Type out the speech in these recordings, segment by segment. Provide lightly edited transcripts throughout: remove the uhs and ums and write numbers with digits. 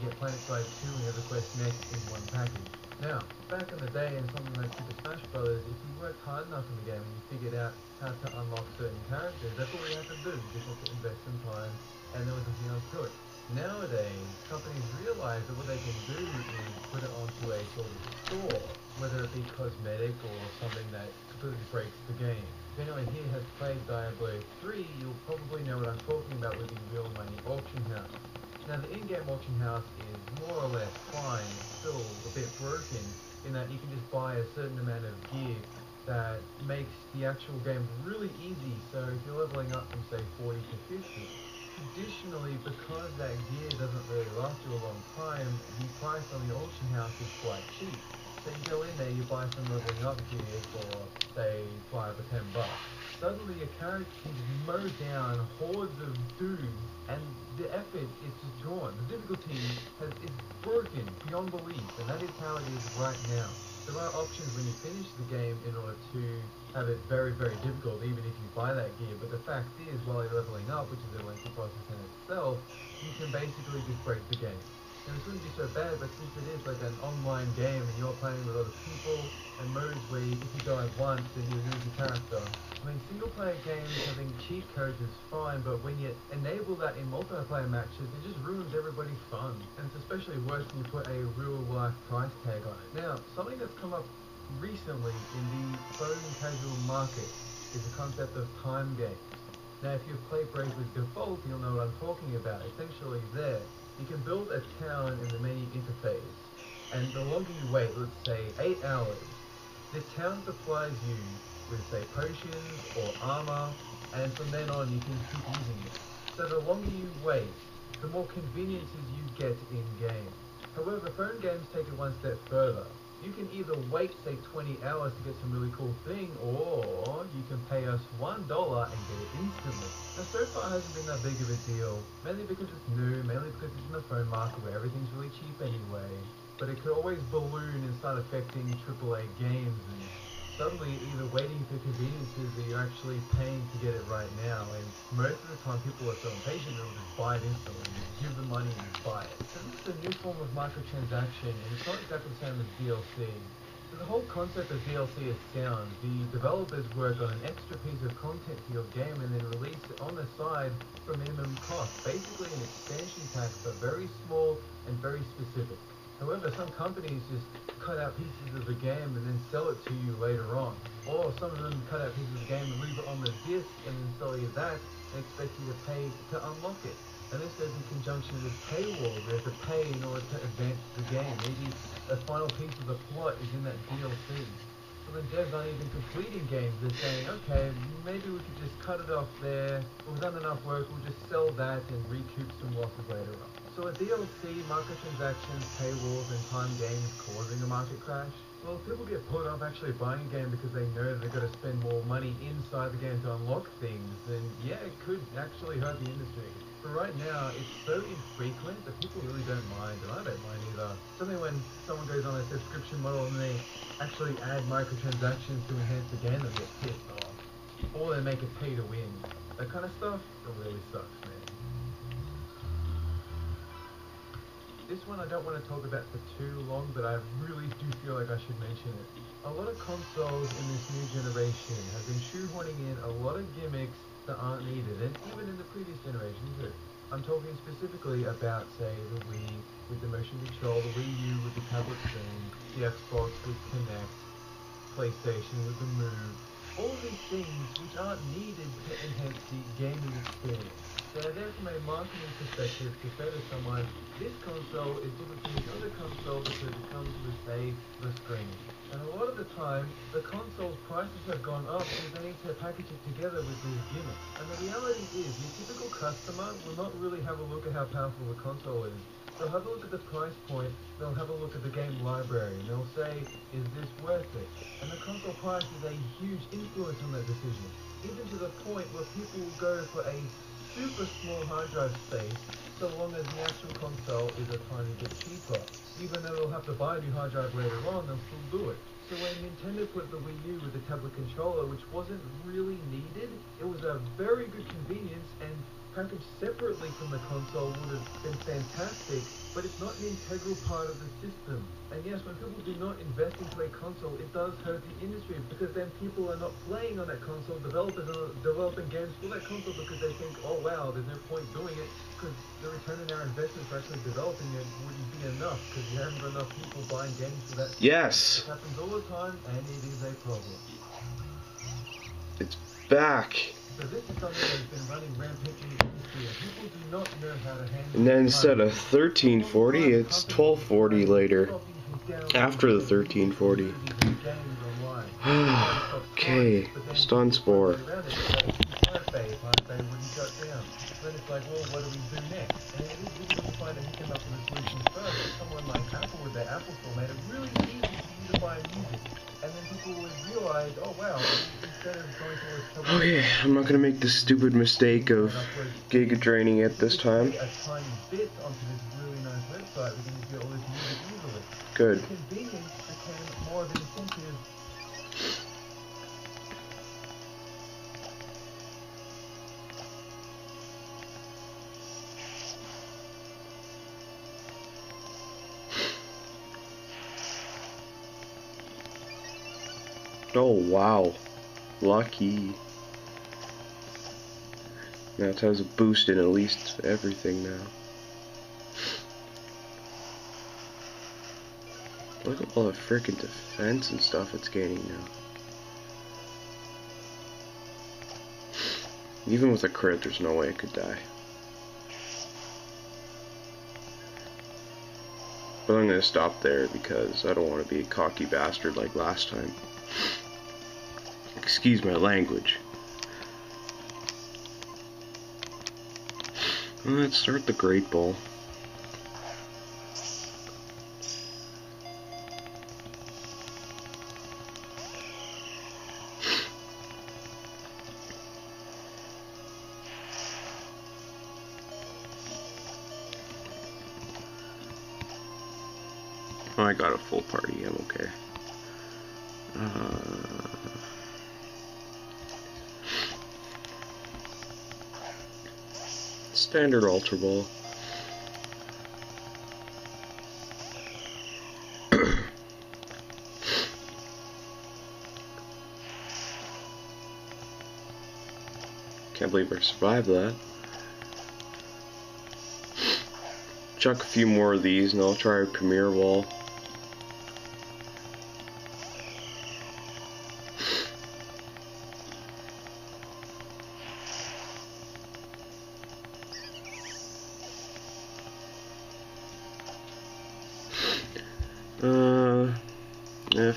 get Planet Side 2 and EverQuest Next in one package. Now, back in the day in something like Super Smash Bros., if you worked hard enough in the game and you figured out how to unlock certain characters, that's all you had to do. You just had to invest some time, and there was nothing else to it. Nowadays, companies realize that what they can do is put it onto a sort of store, whether it be cosmetic or something that completely breaks the game. If anyone here has played Diablo 3, you'll probably know what I'm talking about with the real money auction house. Now the in-game auction house is more or less fine, still a bit broken, in that you can just buy a certain amount of gear that makes the actual game really easy. So if you're leveling up from say 40 to 50, traditionally, because that gear doesn't really last you a long time, the price on the auction house is quite cheap. So you go in there, you buy some leveling up gear for, say, $5 or $10. Suddenly your character can mow down hordes of dudes, and the effort is just gone. The difficulty is broken beyond belief, and that is how it is right now. There are options when you finish the game in order to have it very, very difficult, even if you buy that gear, but the fact is, while you're leveling up, which is a lengthy process in itself, you can basically just break the game. And this wouldn't be so bad, but since it is like an online game and you're playing with other people, and modes where if you die once, then you lose your character. I mean, single player games having cheat codes is fine, but when you enable that in multiplayer matches, it just ruins everybody's fun. And it's especially worse when you put a real life price tag on it. Now, something that's come up recently in the phone casual market is the concept of time games. Now, if you've played Bravely Default, you'll know what I'm talking about. Essentially there, you can build a town in the menu interface, and the longer you wait, let's say 8 hours, the town supplies you with, say, potions or armor, and from then on you can keep using it. So the longer you wait, the more conveniences you get in-game. However, phone games take it one step further. You can either wait, say, 20 hours to get some really cool thing, or you can pay us $1 and get it instantly. Now, so far it hasn't been that big of a deal, mainly because it's new, mainly because it's in the phone market where everything's really cheap anyway, but it could always balloon and start affecting AAA games, and suddenly you're either waiting for conveniences or you're actually paying to get it right now, and most of the time people are so impatient they'll just buy it instantly, just give them money and just buy it. So this is a new form of microtransaction, and it's not exactly the same as DLC. So the whole concept of DLC is sound. The developers work on an extra piece of content to your game and then release it on the side for minimum cost, basically an expansion pack, but very small and very specific. However, some companies just cut out pieces of the game and then sell it to you later on. Or some of them cut out pieces of the game and leave it on the disc and then sell you that and expect you to pay to unlock it. And this goes in conjunction with paywalls. You have to pay in order to advance the game. Maybe a final piece of the plot is in that DLC. So when devs aren't even completing games, they're saying, okay, maybe we could just cut it off there. We've done enough work, we'll just sell that and recoup some losses later on. So are DLC, microtransactions, paywalls, and time games causing a market crash? Well, if people get put off actually buying a game because they know they've got to spend more money inside the game to unlock things, then yeah, it could actually hurt the industry. But right now, it's so infrequent that people really don't mind, and I don't mind either. Something when someone goes on a subscription model and they actually add microtransactions to enhance the game, they get pissed off. Or they make it pay to win. That kind of stuff, it really sucks, man. This one I don't want to talk about for too long, but I really do feel like I should mention it. A lot of consoles in this new generation have been shoehorning in a lot of gimmicks that aren't needed, and even in the previous generation too. I'm talking specifically about, say, the Wii with the motion control, the Wii U with the tablet screen, the Xbox with Kinect, PlayStation with the Move, all these things which aren't needed to enhance the gaming experience. They're there from a marketing perspective to say to someone, this console is different from this other console because it comes with, say, the screen. And a lot of the time, the console's prices have gone up because they need to package it together with these gimmicks. And the reality is, your typical customer will not really have a look at how powerful the console is. They'll have a look at the price point, they'll have a look at the game library, and they'll say, is this worth it? And the console price is a huge influence on that decision. Even to the point where people will go for a super small hard drive space, so long as the actual console is a tiny bit cheaper. Even though they'll have to buy a new hard drive later on, they'll still do it. So when Nintendo put the Wii U with the tablet controller, which wasn't really needed, it was a very good convenience and packaged separately from the console would have been fantastic, but it's not an integral part of the system. And yes, when people do not invest into a console, it does hurt the industry, because then people are not playing on that console, developers are developing games for that console because they think, oh wow, there's no point doing it, because the return on our investment for actually developing it wouldn't be enough, because you haven't got enough people buying games for that. Yes. It happens all the time, and it is a problem. It's back. So this is something that's been running rampant in the industry, and people do not know how to handle it. And then instead of 1340, it's 1240 later. After the 1340. Okay, stun spore. Then it's like, well, what do we do next? And it is difficult to find who came up with a solution first. Someone like Apple with their Apple Store made it really easy for you to buy music. And then people would realize, oh wow, instead of going to all this Okay, I'm not gonna make the stupid mistake of giga draining it this time. a tiny bit onto this really nice website, we can just get all this music easily. Good. Convenience became more of an incentive. Oh wow, lucky. Now it has a boost in at least everything now. Look at all the freaking defense and stuff it's gaining now. Even with a crit, there's no way it could die. But I'm gonna stop there because I don't want to be a cocky bastard like last time. Excuse my language. Let's start the Great Ball. Oh, I got a full party, I'm okay. Standard Ultra Ball. Can't believe I survived that. Chuck a few more of these and I'll try a Premier Ball.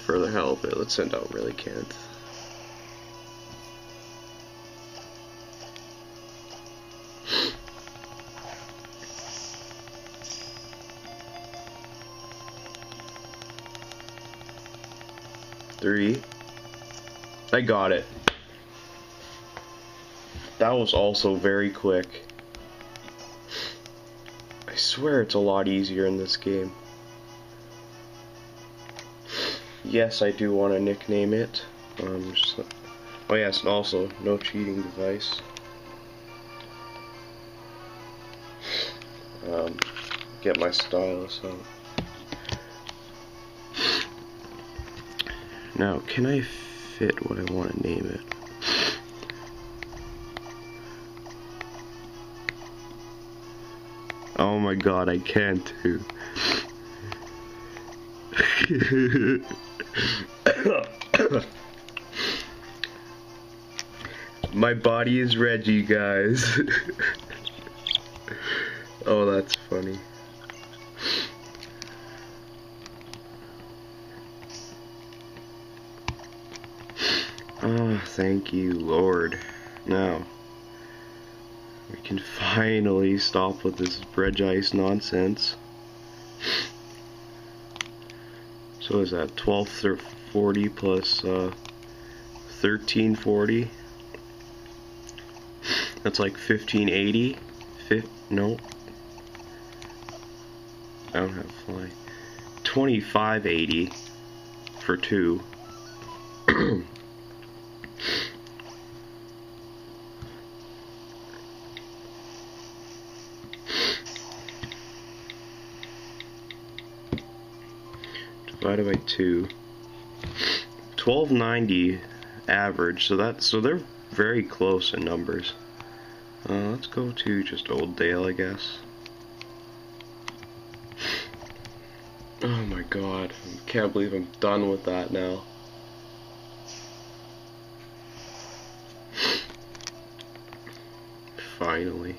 For the hell of it, let's send out Really Can't. Three. I got it. That was also very quick. I swear it's a lot easier in this game. Yes, I do want to nickname it. Oh yes, and also, no cheating device. Get my stylus out. Now, can I fit what I want to name it? Oh my god, I can too. My body is Reggie, guys. Oh, that's funny. Oh, thank you, Lord. Now, we can finally stop with this Regice nonsense. So is that 1240 plus 1340? That's like 1580. No, I don't have fly. 2580 for 2. divided by 2. 1290 average, so they're very close in numbers. Let's go to just Old Dale, I guess. Oh my god, I can't believe I'm done with that now. Finally.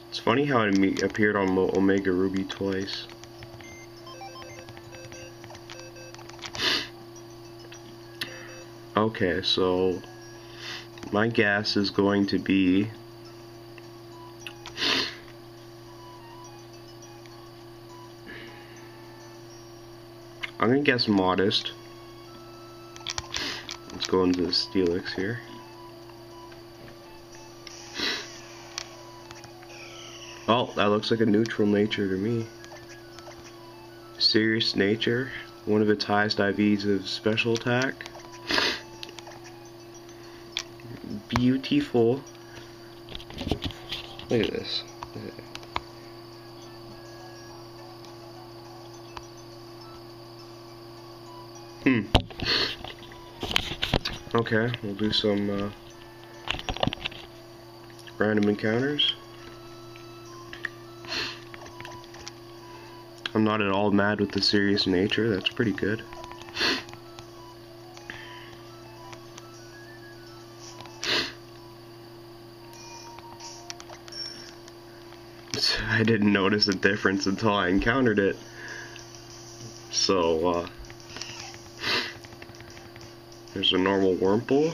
It's funny how it appeared on Omega Ruby twice. Okay, so my guess is going to be I'm gonna guess modest. Let's go into the Steelix here. Oh, that looks like a neutral nature to me. Serious nature, one of its highest IVs of special attack. Beautiful. Look at this. Okay, we'll do some random encounters. I'm not at all mad with the serious nature, that's pretty good. I didn't notice the difference until I encountered it. So, there's a normal Wurmple.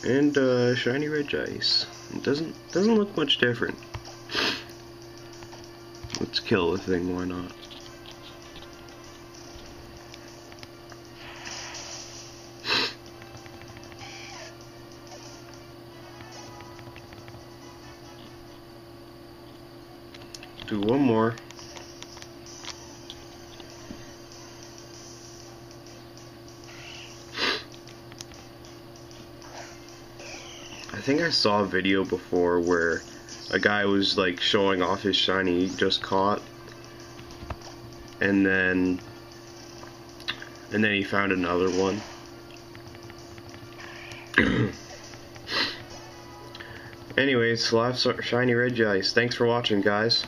And shiny Regice. It doesn't look much different. Let's kill the thing, why not? Do one more. I think I saw a video before where a guy was like showing off his shiny he just caught, and then he found another one. Anyways, last shiny Regice. Thanks for watching, guys.